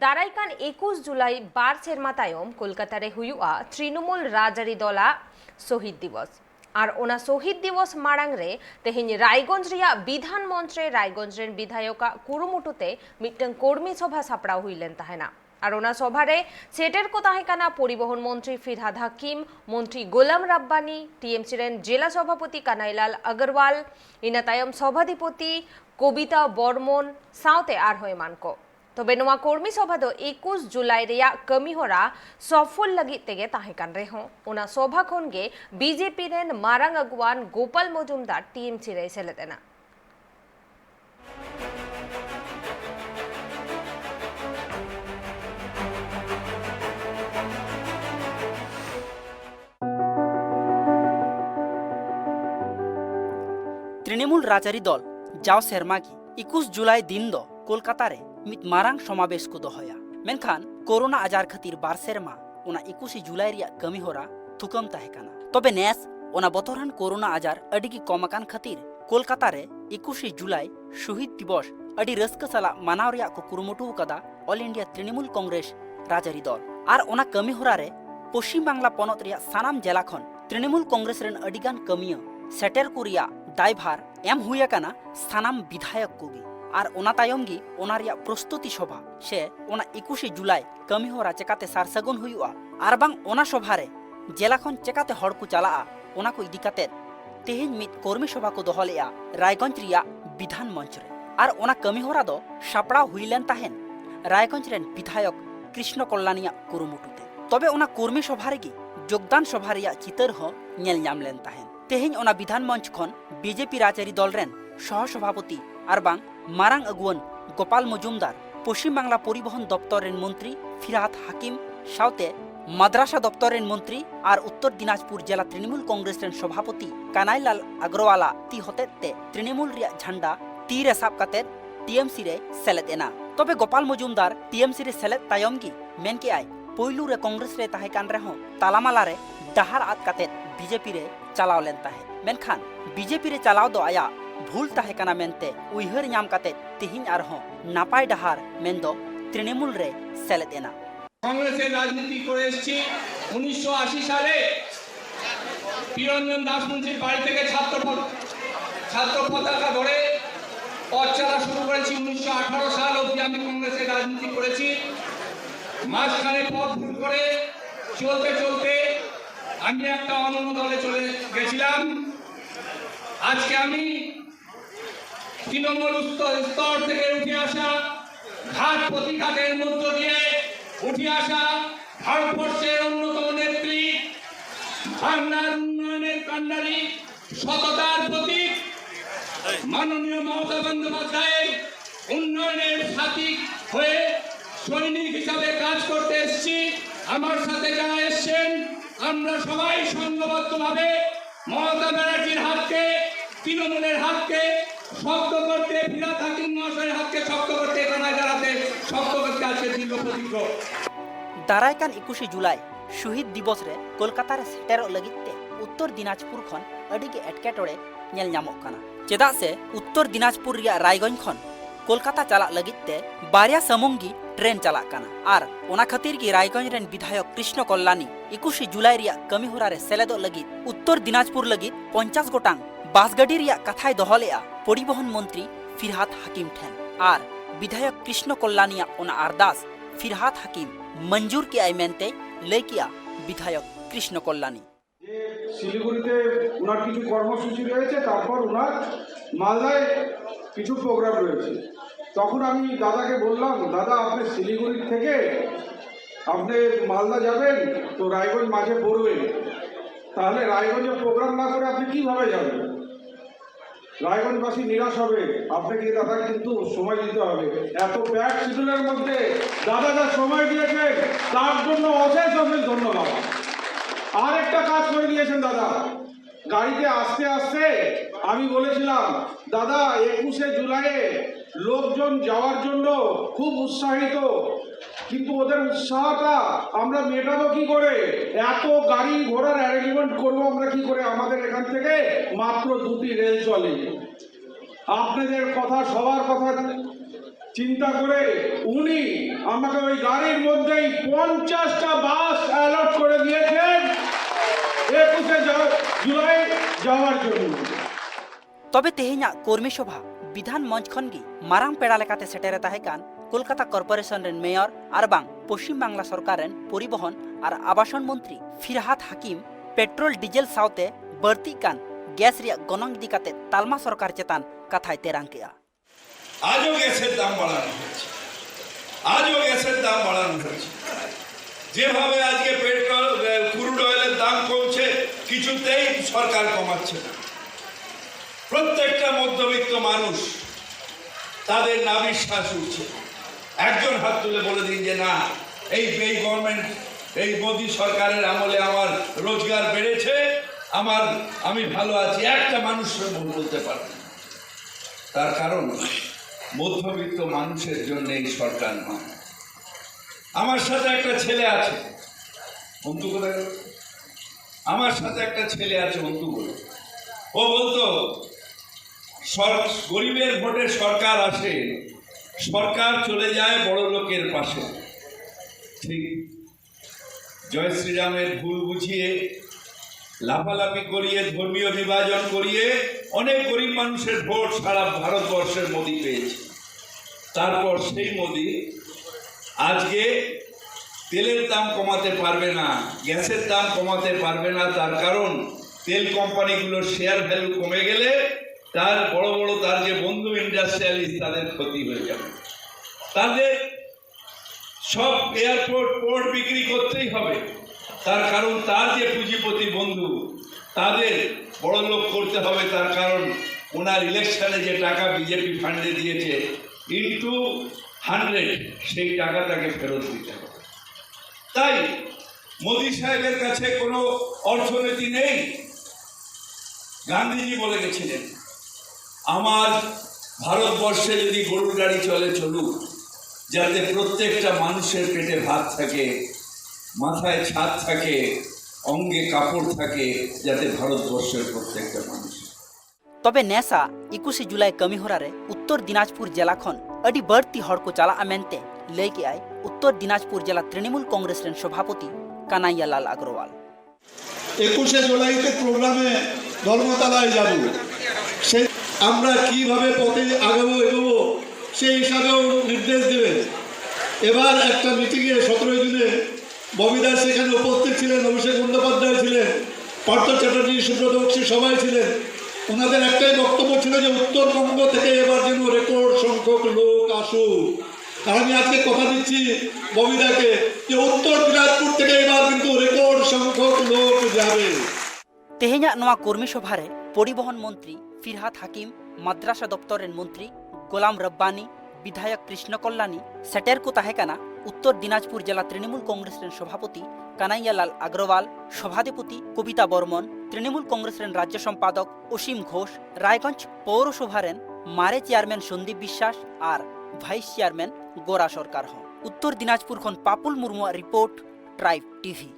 ᱫᱟᱨᱟᱭᱠᱟᱱ 21 ᱡᱩᱞᱟᱭ ᱵᱟᱨ ᱥᱮᱨᱢᱟ ᱛᱟᱭᱚᱢ ᱠᱳᱞᱠᱟᱛᱟ ᱨᱮ ᱦᱩᱭᱩᱜᱼᱟ ᱛᱨᱤᱱᱢূᱞ ᱨᱟᱡᱽᱟᱹᱨᱤ ᱫᱚᱞᱟᱜ ᱥᱚᱦᱤᱫ ᱫᱤᱵᱚᱥ। আর ওনা শহীদ দিবস মারাং রে তেহেñ রায়গঞ্জ রিয়া বিধান মঞ্চে রায়গঞ্জ রেন বিধায়কা কুরুমুটুতে মিটং কর্মী সভা সাপড়াও হইলেন তাহেনা। আর ওনা সভারে সেটের কো তাহেকানা পরিবহন মন্ত্রী ফিরহাদ হাকিম, মন্ত্রী গোলাম রাব্বানি, টিএমসি রেন জেলা সভাপতি কানাইলাল আগরওয়াল, ইনা তায়ম সভাধিপতি কবিতা বর্মন সাউতে আর হয়মানকো। তবে নোয়া কর্মী সভা দো 21 জুলাই রেয়া কামিহরা সফল লাগি তেগে তাহেকান রেহো। ওনা সভা খনগে বিজেপি রেন মারাং আগুয়ান গোপাল মজুমদার টিএমসি রে সেলেতেনা। तृणमूल राजरी दल जाओ सेरमागी 21 जुलाई दिन दो कोलकाता रे मित मारांग समावेश को दोहया। मेनखान कोरोना आजार खातिर बार सेरमा ओना 21 जुलाई रिया कमी होरा थुकम ताहेकाना। तबे नेस ओना बतोरान कोरोना आजार अडिगी कमकान खातिर कोलकाता रे 21 जुलाई शहीद दिवस अडी रस्क सला मानाव रिया को कुरुमुटु कदा ऑल इंडिया तृणमूल कांग्रेस राजरी दल। आर ओना कमी होरा रे पश्चिम बांग्ला पनत रिया सानाम जिला खन तृणमूल कांग्रेस रेन अडिगान कमिया सेटर कुरिया दायभार एम हुया काना सानाम विधायक कोगी। आर ओना तायम गी ओना रिया प्रस्तुति सभा से ओना 21 जुलाई कमी होरा चेकाते सारसगुन हुआ। आर बांग ओना सभा रे जेला खन चेकाते हड़ को चलाआ ओना को इदी काते तेहेñ मित कर्मी सभा को दोहलेआ रायगंज रिया विधान मंच रे। आर ओना कमी होरा दो सापड़ा हुइलेन ताहेन रायगंज रेन विधायक कृष्ण कल्याणिया कुरुमुटुते। तबे ओना कर्मी सभा रेगी योगदान सभा रिया चितर हो नेल नाम लेन ताहेन। तेहेñ ओना विधान मंच खन बीजेपी राजरी दल रेन सह सभापति आर बांग मारांग अगुवन गोपाल मजुमदार, पश्चिम बांग्ला परिवहन दप्तर रेन मंत्री फिरहाद हाकिम साउते माद्रासा दप्तर रेन मंत्री आर उत्तर दिनाजपुर जिला तृणमूल कांग्रेस रेन सभापति कानाईलाल अग्रवाला ती होतेते तृणमूल रिया झंडा तीरे साब काते टीएमसी रे सेलेद एना। तबे गोपाल मजुमदार टीएमसी रे सेलेद तायम गी मेन के आई पोइलू रे कांग्रेस रे ताहेकान रेहो तालामाला रे डाहार आद काते बीजेपी रे चलाव लेन ताहे। मेनखान बीजेपी रे चलाव दो आया भूल ताहेकाना मेनते उइहर नाम काते तिहिन आरहो नापाय डाहार मेन दो तृणमूल रे सेलेद एना। कांग्रेसेर राजनीति करे एसेछि 1980 साले পিরঞ্জন দাস মন্ত্রীর বাড়ি থেকে ছাত্র পতাকা ধরে পথ চলা শুরু করেছি। 1918 সাল অবধি আমি কংগ্রেসের রাজনীতি করেছি। মাঝখানে পথ ভুল করে চলতে চলতে আমি একটা অন্য দলে চলে গেছিলাম। আজকে আমি তৃণমূল স্তর থেকে উঠে আসা ঘাট প্রতিঘাতের মধ্য দিয়ে উঠে আসা ভারতবর্ষের অন্যতম নেত্রী, বাংলার উন্নয়নের কান্ডারি, সততার প্রতীক মাননীয় মমতা বন্দ্যোপাধ্যায়ের উন্নয়নের সাথী হয়ে সৈনিক হিসাবে কাজ করতে এসেছি। আমার সাথে যারা এসছেন আমরা সবাই সংঘবদ্ধভাবে মমতা ব্যানার্জির হাতকে, তৃণমূলের হাতকে শক্ত করতে, ফিরহাদ হাকিম মহাশয়ের হাতকে শক্ত করতে, কানায় দাঁড়াতে শক্ত করতে আজকে দীর্ঘ প্রতিজ্ঞ। दारायकान 21 जुलाई शहीद दिवस रे कोलकाता रे सेटर लगिते उत्तर दिनाजपुर खन अडिगे एटकेटोड़े नेल नामोग काना। चेदा से उत्तर दिनाजपुर रिया रायगंज खन कोलकाता चला लगिते बारिया समूंगी ट्रेन चला काना। आर ओना खातिर की रायगंज रेन विधायक कृष्ण कल्याणी 21 जुलाई रिया कमी होरा रे सेलेदो लगित उत्तर दिनाजपुर लगित 50 गोटांग बास गाड़ी रिया कथाय दोहलेआ परिवहन मंत्री फिरहाद हाकिम ठेन। आर विधायक कृष्ण कल्याणिया ओना अरदास फिरहाद हाकिम मंजूर के आई मेनते लय किया विधायक कृष्ण कल्याणी। শিলিগুড়িতে ওনার কিছু কর্মসূচি রয়েছে, তারপর ওনার মালদায় কিছু প্রোগ্রাম রয়েছে। তখন আমি দাদাকে বললাম, দাদা আপনি শিলিগুড়ি থেকে আপনি মালদা যাবেন তো রায়গঞ্জ মাঝে পড়বে, তাহলে রায়গঞ্জে প্রোগ্রাম না করে আপনি কিভাবে যাবেন? রায়গঞ্জবাসী নিরাশ হবে। আপনাকে দাদা কিন্তু সময় দিতে হবে। এত প্যাক শিডিউলের মধ্যে দাদা যা সময় দিয়েছেন তার জন্য অশেষ অশেষ ধন্যবাদ। আর একটা কাজ করে দিয়েছেন দাদা, গাড়িতে আস্তে আস্তে আমি বলেছিলাম দাদা 21 জুলাইয়ে লোকজন যাওয়ার জন্য খুব উৎসাহিত, কিন্তু ওদের উৎসাহটা আমরা মেটাবো কি করে? এত গাড়ি ঘোড়ার অ্যারেঞ্জমেন্ট করবো আমরা কি করে? আমাদের এখান থেকে মাত্র 2টি রেল চলে। আপনাদের কথা, সবার কথা চিন্তা করে উনি আমাকে ওই গাড়ির মধ্যেই 50টা বাস অ্যালট করে দিয়েছেন 21 জুলাই যাওয়ার জন্য। তবে তেহেᱧᱟ কর্মী সভা বিধান মঞ্চ খন gi marang peda lekate setere tahekan Kolkata corporation রেন মেয়র আর বাং পশ্চিম বাংলা সরকার রেন পরিবহন আর আবাসন মন্ত্রী ফিরহাদ হাকিম পেট্রোল ডিজেল সাউতে বাড়তি কান গ্যাস রিয়া গনং ইদি কাতে তালমা সরকার চেতান কথায় তেরাং কেয়া। আজও গ্যাসের দাম বাড়ানো হয়েছে, আজও গ্যাসের দাম বাড়ানো হয়েছে। যেভাবে আজকে পেট্রোল ক্রুড অয়েলের দাম কমছে, কিছুতেই সরকার কমাচ্ছে না। প্রত্যেকটা মধ্যবিত্ত মানুষ তাদের নাভিশ্বাস উঠছে। একজন হাত তুলে বলে দিন যে না, এই গভর্নমেন্ট, এই মোদী সরকারের আমলে আমার রোজগার বেড়েছে, আমি ভালো আছি, একটা মানুষ বলতে পারবে না। তার কারণ মধ্যবিত্ত মানুষের জন্য এই সরকার নয়। আমার সাথে একটা ছেলে আছে, অন্তু কোথায়? আমার সাথে একটা ছেলে আছে, অন্তু বলে। ও বলতো গরিবের ভোটে সরকার আসে, সরকার চলে যায় বড় লোকের পাশে। ঠিক জয় শ্রীরামের ভুল বুঝিয়ে, লাফালাফি করিয়ে, ধর্মীয় বিভাজন করিয়ে অনেক গরিব মানুষের ভোট সারা ভারতবর্ষের মোদি পেয়েছে। তারপর সেই মোদি আজকে তেলের দাম কমাতে পারবে না, গ্যাসের দাম কমাতে পারবে না। তার কারণ তেল কোম্পানিগুলোর শেয়ার ভ্যালু কমে গেলে তার তার যে বন্ধু ইন্ডাস্ট্রিয়ালিস্ট, তাদের ক্ষতি হয়ে যাবে। তাদের সব এয়ারপোর্ট পোর্ট বিক্রি করতেই হবে। তার কারণ তার যে পুঁজিপতি বন্ধু, তাদের বড় লোক করতে হবে। তার কারণ ওনার ইলেকশনে যে টাকা বিজেপি ফান্ডে দিয়েছে ইন্টু 100, সেই টাকা তাকে ফেরত দিতে হবে। তাই মোদী সাহেবের কাছে কোনো অর্থনীতি নেই। গান্ধীজি বলে গেছিলেন, আমার ভারতবর্ষে যদি গরুর গাড়ি চলে, চলুক, যাতে প্রত্যেকটা মানুষের পেটে ভাত থাকে, মাথায় ছাদ থাকে, অঙ্গে কাপড় থাকে, যাতে ভারতবর্ষের প্রত্যেকটা মানুষ। তবে নেশা 21 জুলাই কমি হরারে উত্তর দিনাজপুর জেলা খন আডি বাড়তি হড় কো চালা আমেনতে লই কে আয় উত্তর দিনাজপুর জেলা তৃণমূল কংগ্রেস রেন সভাপতি কানাইয়া লাল আগরওয়াল। 21 জুলাইতে প্রোগ্রামে ধর্মতলায় যাব, সেই আমরা কিভাবে পথে আগাবো এগোবো সেই হিসাবেও নির্দেশ দেবেন। এবার একটা মিটিংয়ে 17 জুনে ববিদাস সেখানে উপস্থিত ছিলেন, অভিষেক বন্দ্যোপাধ্যায় ছিলেন, পার্থ চ্যাটার্জি, সুব্রত বক্সী সবাই ছিলেন। ওনাদের একটাই বক্তব্য ছিল যে উত্তরবঙ্গ থেকে এবার যেন রেকর্ড সংখ্যক লোক আসুক। আর আমি আজকে কথা দিচ্ছি ববিদাকে যে উত্তর দিনাজপুর থেকে এবার কিন্তু রেকর্ড সংখ্যক লোক যাবে। তেহেña নোয়া কর্মী সভারে পরিবহন মন্ত্রী ফিরহাদ হাকিম, মাদ্রাসা দপ্তরের মন্ত্রী গোলাম রব্বানি, বিধায়ক কৃষ্ণ কল্যাণী সেটের কো তাহেকানা উত্তর দিনাজপুর জেলা তৃণমূল কংগ্রেস রেন সভাপতি কানাইয়া লাল আগরওয়াল, সভাধিপতি কবিতা বর্মন, তৃণমূল কংগ্রেস রেন রাজ্য সম্পাদক অসীম ঘোষ, রায়গঞ্জ পৌরসভা রেন মারে চেয়ারম্যান সন্দীপ বিশ্বাস আর ভাইস চেয়ারম্যান গোরা সরকার হন। উত্তর দিনাজপুর খন Papul Murmu report, tribe TV.